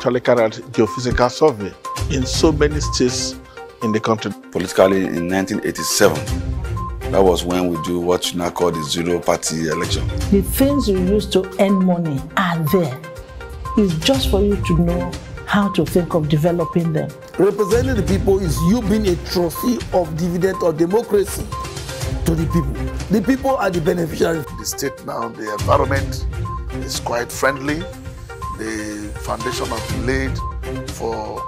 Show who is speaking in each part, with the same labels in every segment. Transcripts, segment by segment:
Speaker 1: actually carried out geophysical survey in so many states in the country.
Speaker 2: Politically, in 1987, that was when we do what you now call the zero-party election.
Speaker 3: The things you use to earn money are there. It's just for you to know how to think of developing them.
Speaker 4: Representing the people is you being a trophy of dividend of democracy to the people. The people are the beneficiaries.
Speaker 5: The state now, the environment is quite friendly. The foundation has been laid for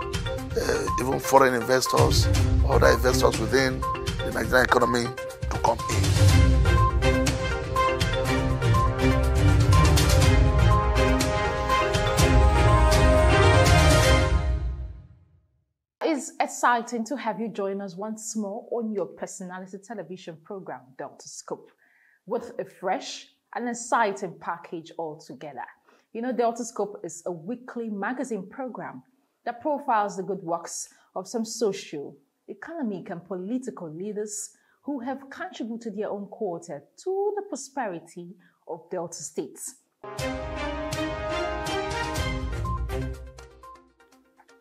Speaker 5: even foreign investors, other investors within the Nigerian economy to come in.
Speaker 6: It's exciting to have you join us once more on your personality television program, Delta Scope, with a fresh and exciting package altogether. You know, Delta Scope is a weekly magazine program that profiles the good works of some social, economic, and political leaders who have contributed their own quarter to the prosperity of Delta states.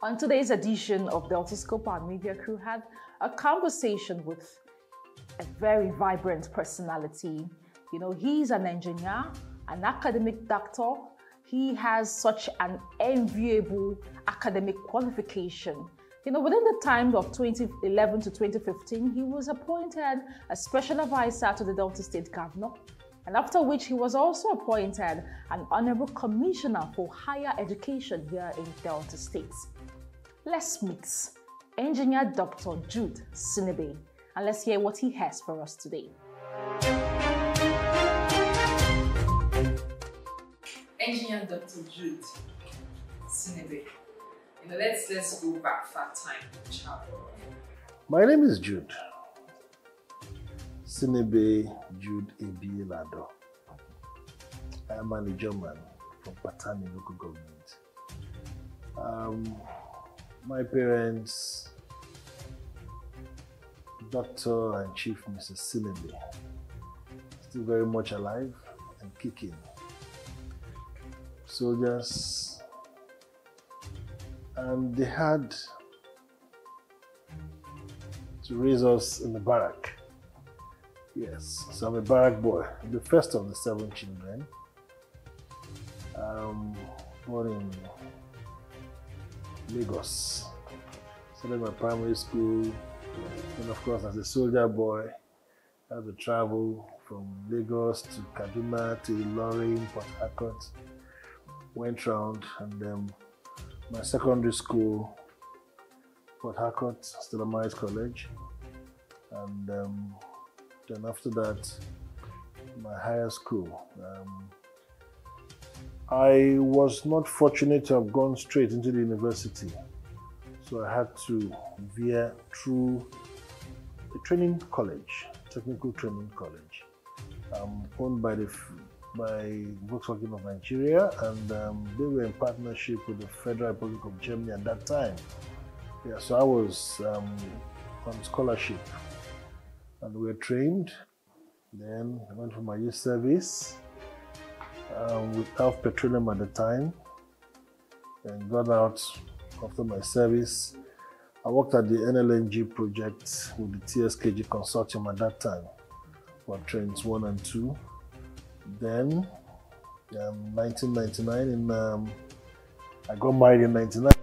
Speaker 6: On today's edition of Delta Scope, our media crew had a conversation with a very vibrant personality. You know, he's an engineer, an academic doctor. He has such an enviable academic qualification. You know, within the time of 2011 to 2015, he was appointed a special advisor to the Delta State Governor, and after which he was also appointed an Honorable Commissioner for Higher Education here in Delta State. Let's meet Engineer Dr. Jude Sinebe, and let's hear what he has for us today.
Speaker 7: Engineer Dr. Jude Sinebe. You know, let's go back for time.
Speaker 8: My name is Jude. Sinebe Jude A.B. Lado. I am a German from Patani local government. My parents, Dr. and Chief Mrs. Sinebe, still very much alive and kicking. Soldiers, and they had to raise us in the barrack. Yes, so I'm a barrack boy, the first of the 7 children, born in Lagos. Started my primary school, and of course as a soldier boy, I had to travel from Lagos to Kaduna to Ilorin, Port Harcourt. Went round, and my secondary school, Port Harcourt, Stella Maris College, and then after that, my higher school. I was not fortunate to have gone straight into the university, so I had to veer through a training college, technical training college, owned by Volkswagen of Nigeria, and they were in partnership with the Federal Republic of Germany at that time. Yeah, so I was on scholarship, and we were trained. Then I went for my youth service with Alf Petroleum at the time, and got out after my service. I worked at the NLNG project with the TSKG consortium at that time for trains 1 and 2. Then, 1999, I got married in 99.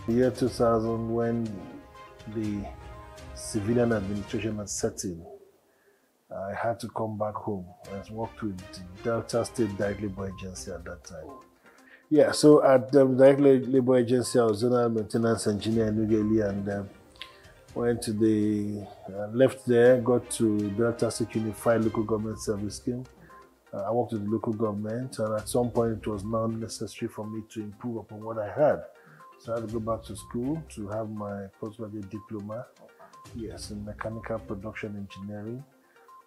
Speaker 8: The year 2000, when the civilian administration had set in, I had to come back home. I worked with the Delta State Direct Labor Agency at that time. Yeah, so at the Direct Labor Agency, I was zonal maintenance engineer in New Delhi, and went to left there, got to Delta State Unified Local Government Service Scheme. I worked with the local government, and at some point it was now necessary for me to improve upon what I had. So I had to go back to school to have my postgraduate diploma, yes, in mechanical production engineering.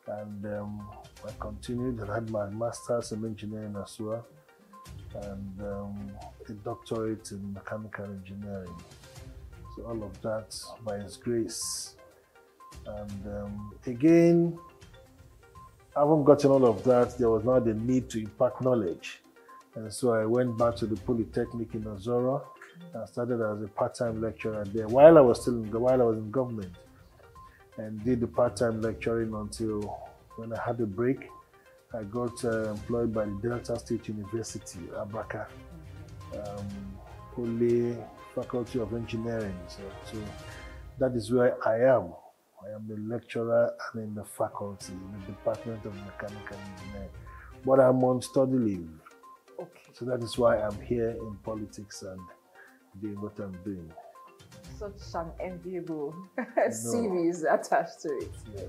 Speaker 8: And I continued and had my master's in engineering as well, and a doctorate in mechanical engineering. So all of that by His grace. And again, having gotten all of that, there was now the need to impart knowledge. And so I went back to the Polytechnic in Ozora I started as a part-time lecturer there while I was in government, and did the part-time lecturing until when I had a break. I got employed by the Delta State University, Abraka, only Faculty of Engineering. So that is where I am. I am a lecturer and in the faculty, in the Department of Mechanical Engineering. But I'm on study leave.
Speaker 6: Okay.
Speaker 8: So that is why I'm here in politics and doing what I'm doing.
Speaker 6: Such an enviable CV is attached to it.
Speaker 8: Yeah.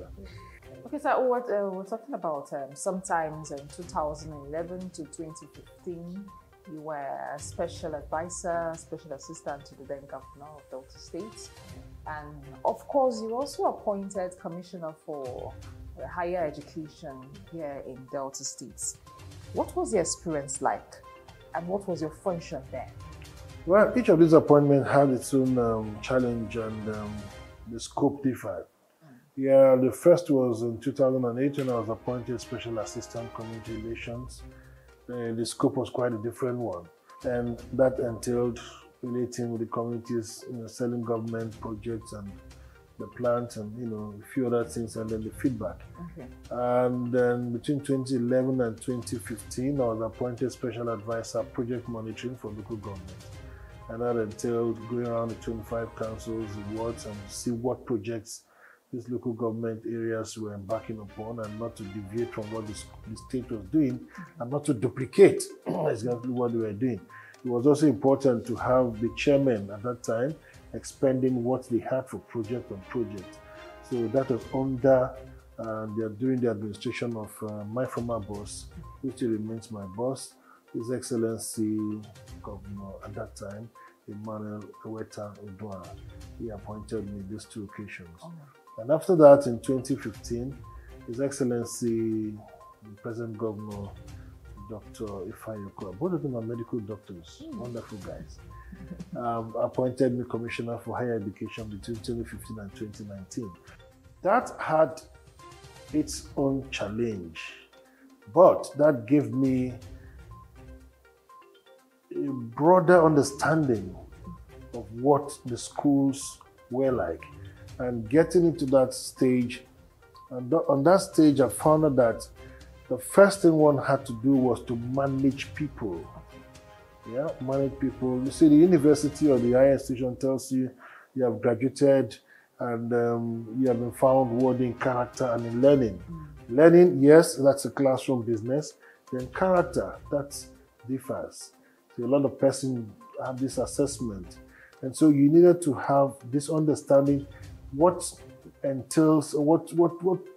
Speaker 6: Okay, so what we're talking about sometimes in 2011 to 2015, you were a special advisor, special assistant to the then governor of Delta State. And of course, you also appointed commissioner for higher education here in Delta State. What was the experience like? And what was your function there?
Speaker 8: Well, each of these appointments had its own challenge, and the scope differed. Yeah, the first was in 2008 when I was appointed Special Assistant Community Relations. The scope was quite a different one, and that entailed relating with the communities, selling government projects and the plans and a few other things, and then the feedback.
Speaker 6: Okay.
Speaker 8: And then between 2011 and 2015, I was appointed Special Advisor Project Monitoring for local government. And that entailed going around the 25 councils, the wards, and see what projects these local government areas were embarking upon, and not to deviate from what the state was doing, and not to duplicate exactly what they were doing. It was also important to have the chairman at that time expending what they had for project on project. So that was under during the administration of my former boss, who still remains my boss, His Excellency Governor at that time, Emmanuel Eweta Udwa. He appointed me these two occasions.
Speaker 6: Oh.
Speaker 8: And after that, in 2015, His Excellency, the present Governor, Dr. Ifayoko, both of them are medical doctors, wonderful guys, appointed me Commissioner for Higher Education between 2015 and 2019. That had its own challenge, but that gave me a broader understanding of what the schools were like. And getting into that stage, and on that stage I found out that the first thing one had to do was to manage people. Yeah, manage people. You see, the university or the higher institution tells you you have graduated and you have been found worthy in character and in learning. Learning, yes, that's a classroom business. Then character, that differs. So a lot of persons have this assessment. And so you needed to have this understanding what entails, what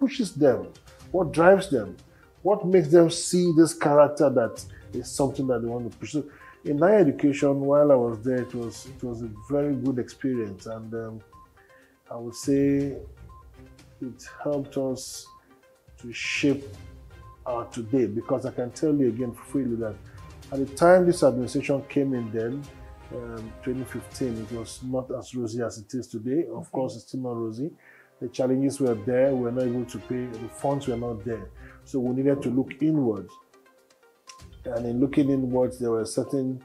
Speaker 8: pushes them, what drives them, what makes them see this character that is something that they want to pursue. In higher education, while I was there, it was a very good experience, and I would say it helped us to shape our today, because I can tell you again freely that at the time this administration came in then, 2015, it was not as rosy as it is today. Of course, it's still not rosy. The challenges were there. We were not able to pay. The funds were not there. So we needed to look inwards. And in looking inwards, there were certain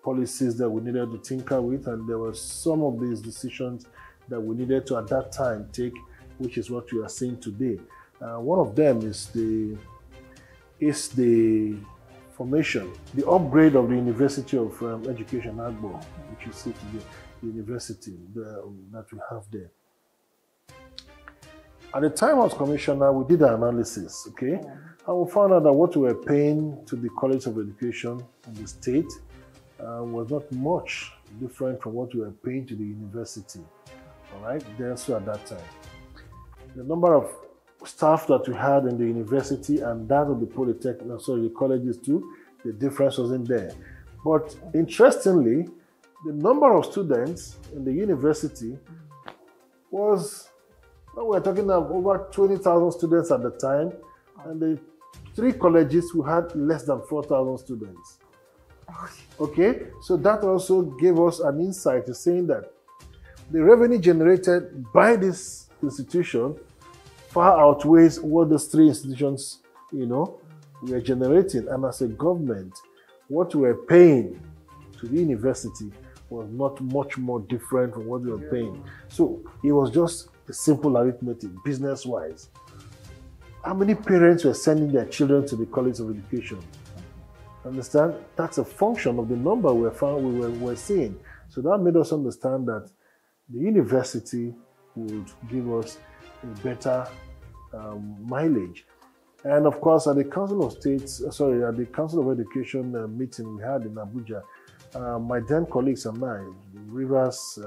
Speaker 8: policies that we needed to tinker with, and there were some of these decisions that we needed to, at that time, take, which is what we are seeing today. One of them is the formation, the upgrade of the University of Education, Agbo, which you see today, the university that we have there. At the time I was commissioner, we did an analysis, okay? And we found out that what we were paying to the College of Education in the state was not much different from what we were paying to the university, all right? So at that time, the number of staff that we had in the university and that of the polytechnic, sorry, the colleges too, the difference wasn't there. But interestingly, the number of students in the university was, well, we're talking about over 20,000 students at the time, and the 3 colleges who had less than 4,000 students. Okay, so that also gave us an insight to saying that the revenue generated by this institution far outweighs what those 3 institutions, were generating. And as a government, what we were paying to the university was not much more different from what we were paying. So it was just a simple arithmetic, business-wise. How many parents were sending their children to the College of Education? Understand? That's a function of the number we were seeing. So that made us understand that the university would give us a better mileage. And of course, at the Council of Education meeting we had in Abuja, my then colleagues and I, Rivers,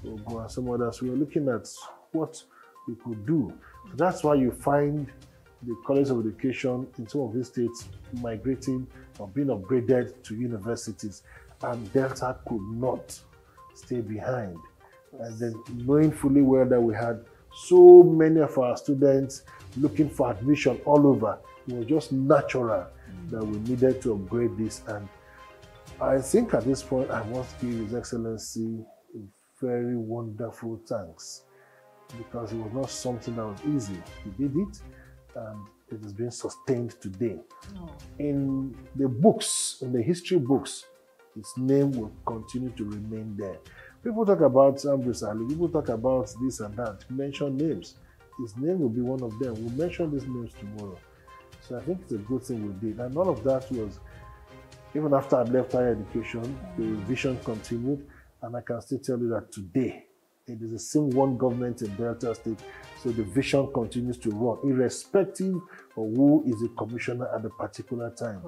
Speaker 8: Ogun, and some others, we were looking at what we could do. So that's why you find the College of Education in some of these states migrating or being upgraded to universities, and Delta could not stay behind. And then knowing fully well that we had so many of our students looking for admission all over, it was just natural that we needed to upgrade this. And I think at this point, I must give His Excellency a very wonderful thanks, because it was not something that was easy. He did it, and it has been sustained today. In the books, in the history books, his name will continue to remain there. People talk about Ambrose Ali, people talk about this and that, mention names. His name will be one of them. We'll mention these names tomorrow. So I think it's a good thing we did. And all of that was, even after I left higher education, the vision continued. And I can still tell you that today, it is the same one government in Delta State. So the vision continues to run, irrespective of who is the commissioner at a particular time.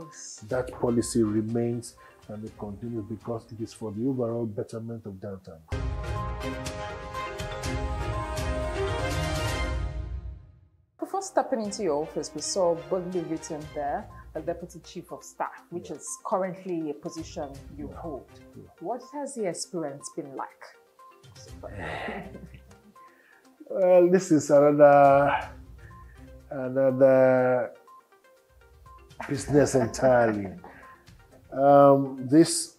Speaker 8: That policy remains and it continues because it is for the overall betterment of Delta.
Speaker 6: Before stepping into your office, we saw boldly written there, the Deputy Chief of Staff, which is currently a position you hold. What has the experience been like?
Speaker 8: Well, this is another business entirely. This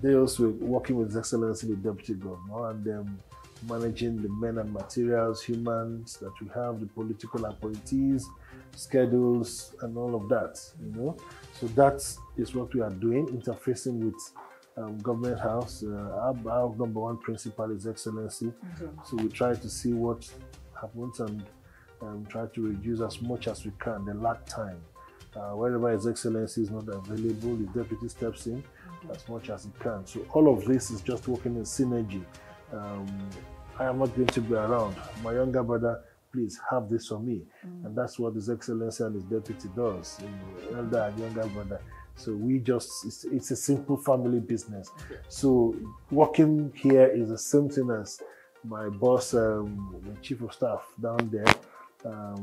Speaker 8: deals with working with His Excellency the Deputy Governor and managing the men and materials, humans that we have, the political appointees, schedules, and all of that. So that is what we are doing, interfacing with Government House. Our number one principal is Excellency. So we try to see what happens and try to reduce as much as we can the lag time. Wherever His Excellency is not available, the deputy steps in as much as he can. So all of this is just working in synergy. I am not going to be around. My younger brother, please have this for me. And that's what His Excellency and his deputy does, elder and younger brother. So we just, it's a simple family business. So working here is the same thing as my boss, the Chief of Staff down there,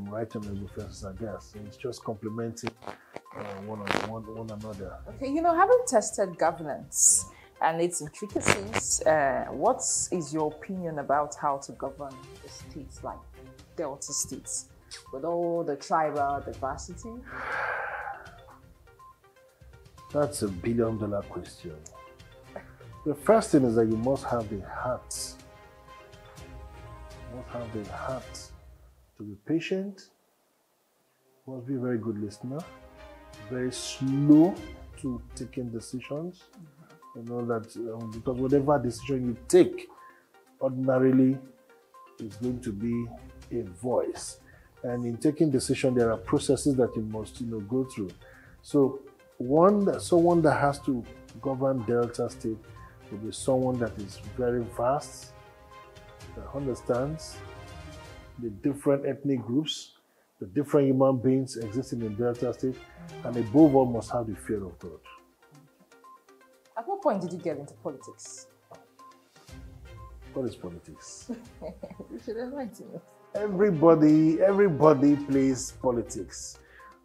Speaker 8: Right Honorable Professor Sagas. It's just complementing one another.
Speaker 6: Okay, having tested governance and its intricacies, what is your opinion about how to govern the states like Delta states with all the tribal diversity?
Speaker 8: That's $1 billion question. The first thing is that you must have the heart. You must have the heart to be patient. You must be a very good listener. Very slow to taking decisions. That because whatever decision you take, ordinarily, is going to be a voice. And in taking decision, there are processes that you must go through. So someone that has to govern Delta State will be someone that is very vast, that understands the different ethnic groups, the different human beings existing in Delta State, and above all must have the fear of God.
Speaker 6: At what point did you get into politics?
Speaker 8: What is politics?
Speaker 6: You should enlighten us.
Speaker 8: Everybody plays politics.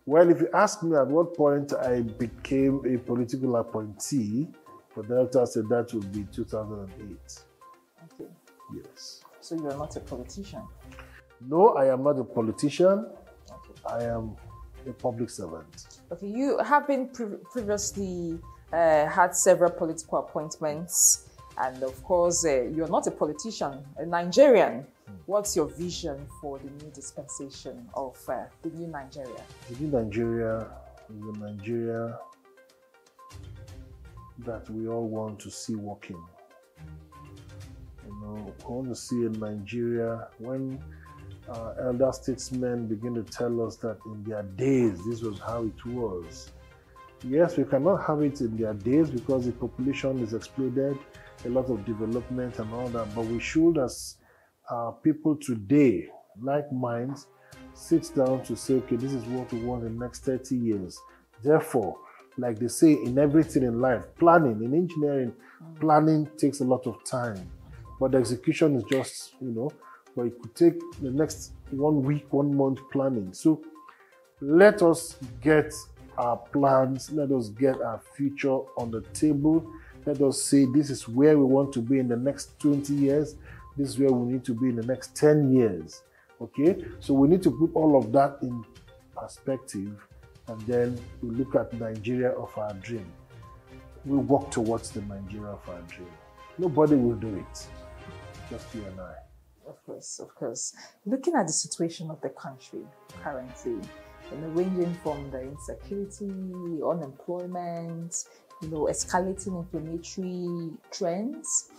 Speaker 8: Well, if you ask me at what point I became a political appointee for Delta State, that would be 2008.
Speaker 6: Okay.
Speaker 8: Yes.
Speaker 6: So you are not a politician?
Speaker 8: No, I am not a politician. Okay. I am a public servant. Okay,
Speaker 6: you have been previously had several political appointments, and of course, you're not a politician, a Nigerian. What's your vision for the new dispensation of the new Nigeria?
Speaker 8: The new Nigeria is a Nigeria that we all want to see working. You know, we want to see in Nigeria when elder statesmen begin to tell us that in their days this was how it was. Yes, we cannot have it in their days because the population is exploded, a lot of development and all that, but we should, as people today, like minds, sit down to say, okay, this is what we want in the next 30 years. Therefore, like they say in everything in life, planning, in engineering, planning takes a lot of time, but the execution is just, you know, but it could take the next 1 week, 1 month planning. So let us get our plans, let us get our future on the table. Let us say this is where we want to be in the next 20 years. This is where we need to be in the next 10 years. Okay? So we need to put all of that in perspective, and then we look at Nigeria of our dream. We walk towards the Nigeria of our dream. Nobody will do it. Just you and I.
Speaker 6: Of course. Looking at the situation of the country currently, you know, ranging from the insecurity, unemployment, you know, escalating inflammatory trends,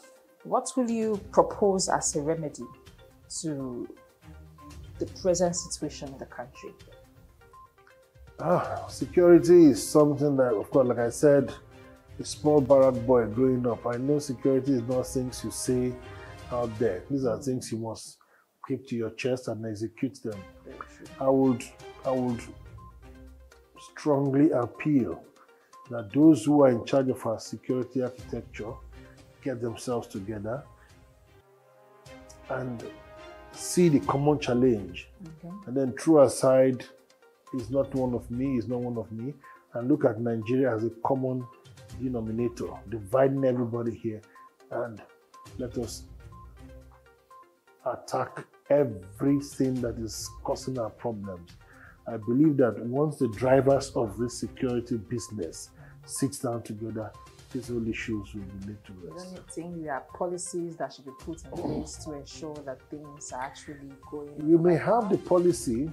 Speaker 6: what will you propose as a remedy to the present situation in the country?
Speaker 8: Security is something that, of course, like I said, a small barrack boy growing up, I know security is not things you say out there. These are things you must keep to your chest and execute them. I would strongly appeal that those who are in charge of our security architecture get themselves together and see the common challenge, and then throw aside is not one of me, is not one of me, and look at Nigeria as a common denominator, dividing everybody here, and let us attack everything that is causing our problems. I believe that once the drivers of this security business sit down together, these whole issues will be laid to rest.
Speaker 6: Don't you think there are policies that should be put in place to ensure that things are actually going?
Speaker 8: You may have the policy,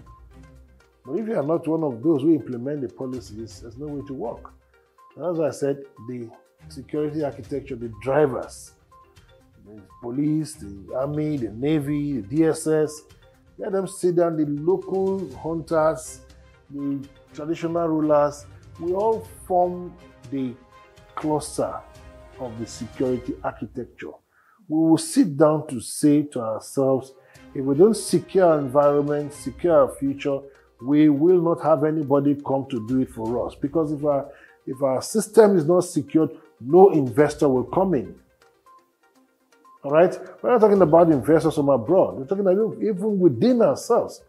Speaker 8: but if you are not one of those who implement the policies, there's no way to work. And as I said, the security architecture, the drivers, the police, the army, the navy, the DSS, let them sit down, the local hunters, the traditional rulers, we all form the cluster of the security architecture. We will sit down to say to ourselves, if we don't secure our environment, secure our future, we will not have anybody come to do it for us. Because if our system is not secured, no investor will come in. All right? We're not talking about investors from abroad. We're talking about even within ourselves.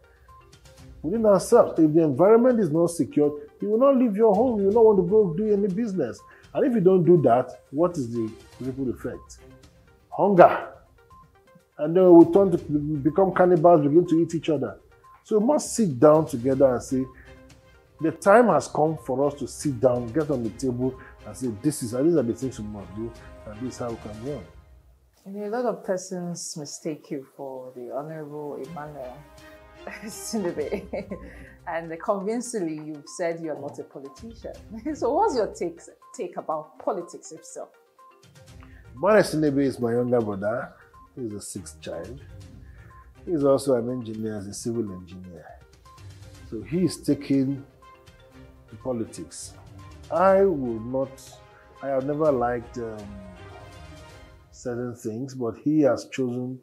Speaker 8: Within ourselves, if the environment is not secured, you will not leave your home. You will not want to go do any business. And if you don't do that, what is the ripple effect? Hunger. And then we turn to become cannibals, begin to eat each other. So we must sit down together and say, the time has come for us to sit down, get on the table and say, these are the things we must do, and this is how we can run.
Speaker 6: A lot of persons mistake you for the Honorable Emmanuel Sinebe, and convincingly you've said you're not a politician. So what's your take about politics itself?
Speaker 8: Emmanuel Sinebe is my younger brother. He's the sixth child. He's also an engineer, he's a civil engineer. So he's taking to politics. I have never liked certain things, but he has chosen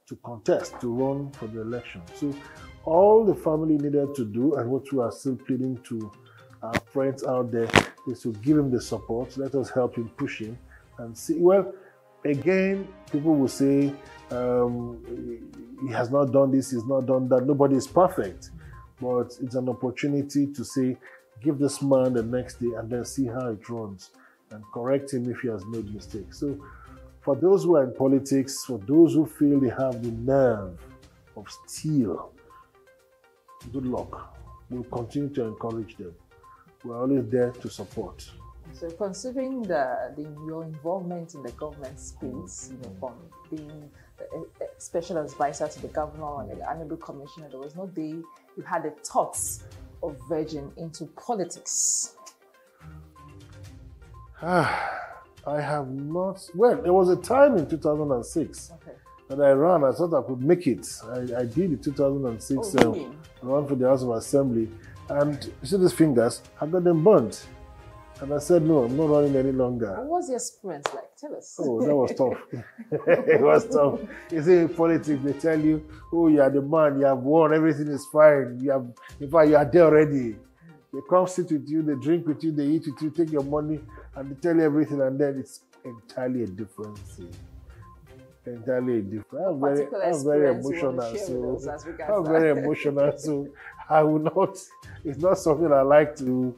Speaker 8: to contest, to run for the election. So all the family needed to do, and what we are still pleading to our friends out there, is to give him the support. Let us help him, push him, and see. Well, again, people will say, he has not done this, he's not done that. Nobody is perfect, but it's an opportunity to say, give this man the next day and then see how it runs and correct him if he has made mistakes. So for those who are in politics, for those who feel they have the nerve of steel, good luck. We'll continue to encourage them. We're always there to support.
Speaker 6: So considering your involvement in the government space, from being a special advisor to the governor and the honorable commissioner, there was no day you had the thoughts of verging into politics.
Speaker 8: I have not. Well, there was a time in 2006 that I ran. I thought I could make it. I did the 2006 run for the House of Assembly. And you see these fingers, I got them burnt. And I said, no, I'm not running any longer.
Speaker 6: What was your experience like? Tell us.
Speaker 8: Oh, that was tough. It was tough. You see, in politics, they tell you, oh, you are the man, you have won, everything is fine. In fact, you are there already. They come sit with you, they drink with you, they eat with you, take your money, and they tell you everything, and then it's entirely a different thing. Entirely different. I'm very emotional. I'm very emotional. So I will not. It's not something I like to.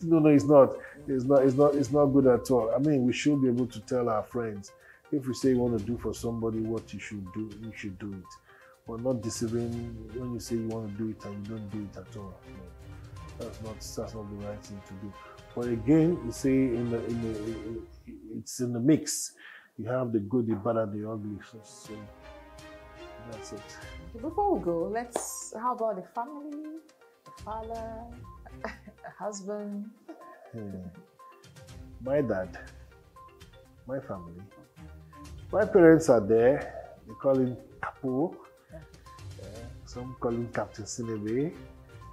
Speaker 8: No, it's not. It's not good at all. I mean, we should be able to tell our friends if we say you want to do for somebody what you should do, you should do it. But not deceiving when you say you want to do it and you don't do it at all. No, that's not the right thing to do. But again, you say it's in the mix. You have the good, the bad, and the ugly. So that's it.
Speaker 6: Before we go, how about the family, the father, the husband?
Speaker 8: My dad, my family. My parents are there. They call him Capo. Some call him Captain Sinebe.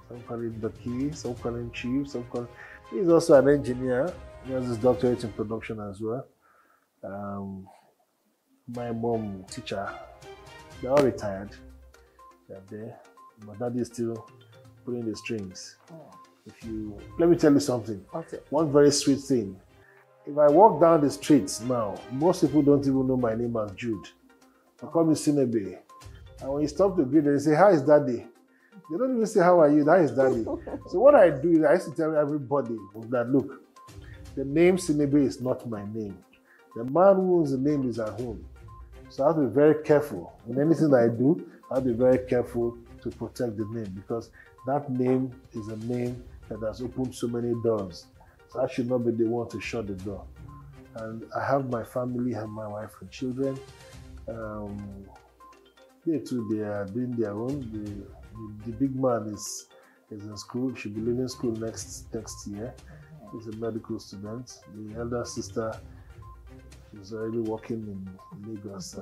Speaker 8: Some call him Ducky. Some call him Chief. He's also an engineer. He has his doctorate in production as well. My mom, teacher, they're all retired. They're there. My dad is still pulling the strings. Let me tell you something. Okay. One very sweet thing. If I walk down the streets now, most people don't even know my name as Jude. They call me Sinebe. And when you stop to greet them, they say, how is daddy? They don't even say, how are you? That is daddy. So what I do is I used to tell everybody that, look, the name Sinebe is not my name. The man who owns the name is at home. So I have to be very careful. In anything I do, I have to be very careful to protect the name, because that name is a name that has opened so many doors. So I should not be the one to shut the door. And I have my family, I have my wife and children. They too, they are doing their own. The big man is in school. Should be leaving school next year. He's a medical student. The elder sister is already working in Lagos.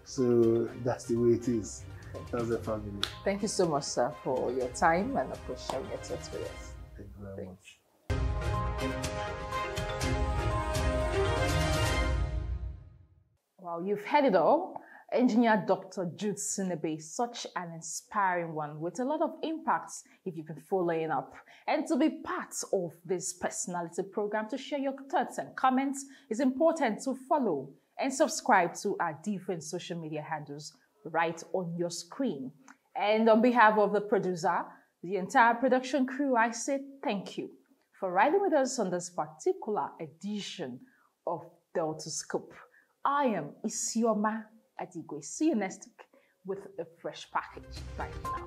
Speaker 8: So that's the way it is. That's the family.
Speaker 6: Thank you so much, sir, for your time and for sharing your thoughts with us.
Speaker 8: Thank you very much.
Speaker 6: Well, you've heard it all. Engineer Dr. Jude Sinebe, such an inspiring one with a lot of impacts if you've been following up. And to be part of this personality program, to share your thoughts and comments, is important to follow and subscribe to our different social media handles right on your screen. And on behalf of the producer, the entire production crew, I say thank you for riding with us on this particular edition of Deltascope. I am Isioma Adigwe. See you next week with a fresh package. Bye for now.